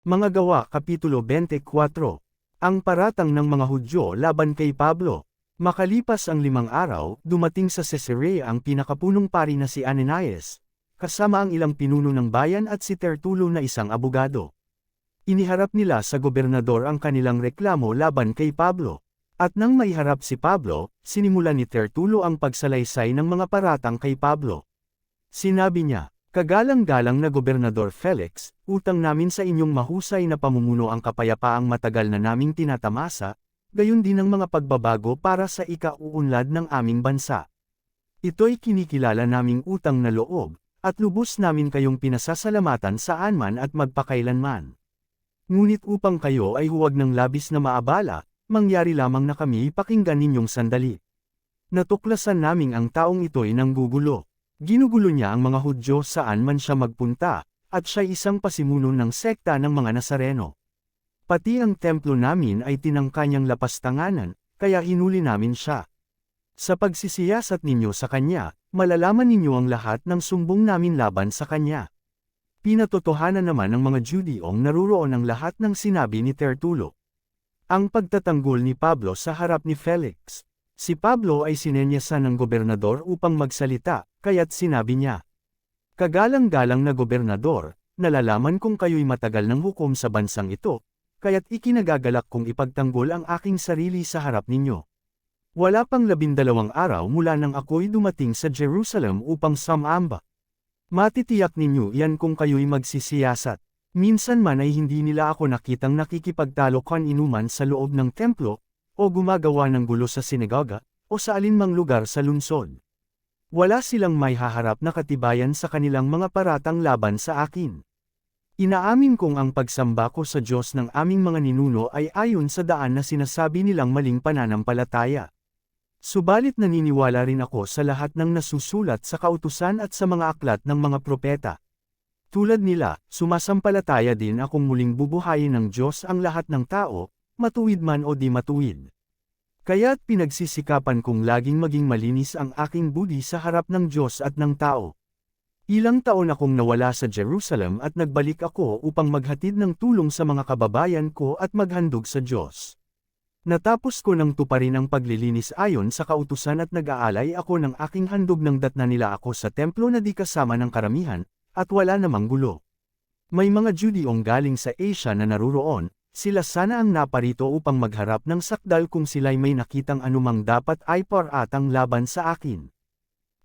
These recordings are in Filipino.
Mga Gawa Kapitulo 24. Ang paratang ng mga Hudyo laban kay Pablo. Makalipas ang 5 araw, dumating sa Caesarea ang pinakapunong pari na si Ananias, kasama ang ilang pinuno ng bayan at si Tertulo na isang abogado. Iniharap nila sa gobernador ang kanilang reklamo laban kay Pablo. At nang maiharap si Pablo, sinimulan ni Tertulo ang pagsalaysay ng mga paratang kay Pablo. Sinabi niya, "Kagalang-galang na Gobernador Felix, utang namin sa inyong mahusay na pamumuno ang kapayapaang matagal na naming tinatamasa, gayon din ang mga pagbabago para sa ikauunlad ng aming bansa. Ito'y kinikilala naming utang na loob, at lubos namin kayong pinasasalamatan saan man at magpakailanman. Ngunit upang kayo ay huwag ng labis na maabala, mangyari lamang na kami pakinggan ninyong sandali. Natuklasan naming ang taong ito'y nanggugulo. Ginugulo niya ang mga Hudyo saan man siya magpunta, at siya'y isang pasimuno ng sekta ng mga Nazareno. Pati ang templo namin ay tinangka niyang lapastanganan, kaya hinuli namin siya. Sa pagsisiyasat ninyo sa kanya, malalaman ninyo ang lahat ng sumbong namin laban sa kanya." Pinatotohanan naman ng mga Judeong naruroon ang lahat ng sinabi ni Tertulo. Ang pagtatanggol ni Pablo sa harap ni Felix. Si Pablo ay sinenyasan ng gobernador upang magsalita, kaya't sinabi niya, "Kagalang-galang na gobernador, nalalaman kong kayo'y matagal ng hukom sa bansang ito, kaya't ikinagagalak kong ipagtanggol ang aking sarili sa harap ninyo. Wala pang 12 araw mula nang ako'y dumating sa Jerusalem upang sumamba. Matitiyak ninyo iyan kung kayo'y magsisiyasat. Minsan man ay hindi nila ako nakitang nakikipagtalokan inuman sa loob ng templo, o gumagawa ng gulo sa sinagoga, o sa alinmang lugar sa lungsod. Wala silang may haharap na katibayan sa kanilang mga paratang laban sa akin. Inaamin kong ang pagsamba ko sa Diyos ng aming mga ninuno ay ayon sa daan na sinasabi nilang maling pananampalataya. Subalit naniniwala rin ako sa lahat ng nasusulat sa kautusan at sa mga aklat ng mga propeta. Tulad nila, sumasampalataya din akong muling bubuhayin ng Diyos ang lahat ng tao, matuwid man o di matuwid. Kaya't pinagsisikapan kong laging maging malinis ang aking budi sa harap ng Diyos at ng tao. Ilang taon akong nawala sa Jerusalem at nagbalik ako upang maghatid ng tulong sa mga kababayan ko at maghandog sa Diyos. Natapos ko nang tuparin ang paglilinis ayon sa kautusan at nag-aalay ako ng aking handog nang datna nila ako sa templo na di kasama ng karamihan, at wala namang gulo. May mga Judeong galing sa Asia na naruroon, sila sana ang naparito upang magharap ng sakdal kung sila'y may nakitang anumang dapat ay paratang laban sa akin.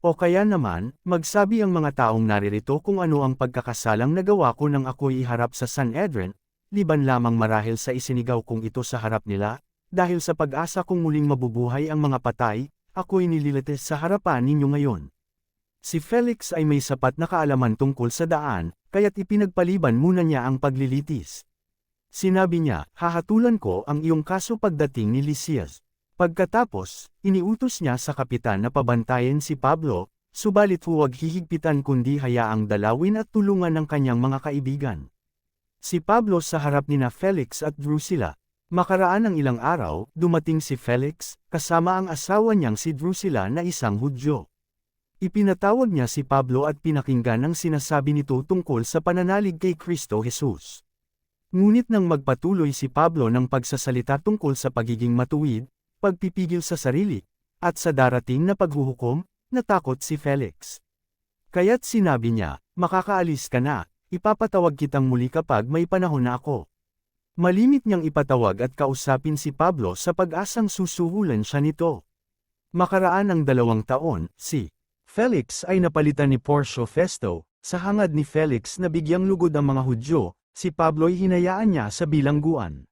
O kaya naman, magsabi ang mga taong naririto kung ano ang pagkakasalang nagawa ko nang ako'y iharap sa Sanhedrin, liban lamang marahil sa isinigaw kong ito sa harap nila, dahil sa pag-asa kong muling mabubuhay ang mga patay, ako'y nililitis sa harapan ninyo ngayon. Si Felix ay may sapat na kaalaman tungkol sa daan, kaya't ipinagpaliban muna niya ang paglilitis. Sinabi niya, "Hahatulan ko ang iyong kaso pagdating ni Lysias." Pagkatapos, iniutos niya sa kapitan na pabantayan si Pablo, subalit huwag hihigpitan kundi hayaang dalawin at tulungan ng kanyang mga kaibigan. Si Pablo sa harap nina Felix at Drusilla. Makaraan ng ilang araw, dumating si Felix, kasama ang asawa niyang si Drusilla na isang Hudyo. Ipinatawag niya si Pablo at pinakinggan ang sinasabi nito tungkol sa pananalig kay Kristo Jesus. Ngunit nang magpatuloy si Pablo ng pagsasalita tungkol sa pagiging matuwid, pagpipigil sa sarili, at sa darating na paghuhukom, natakot si Felix. Kaya't sinabi niya, "Makakaalis ka na, ipapatawag kitang muli kapag may panahon na ako." Malimit niyang ipatawag at kausapin si Pablo sa pag-asang susuhulan siya nito. Makaraan ang 2 taon, si Felix ay napalitan ni Porcio Festo. Sa hangad ni Felix na bigyang lugod ang mga Hudyo, si Pablo'y hinayaan niya sa bilangguan.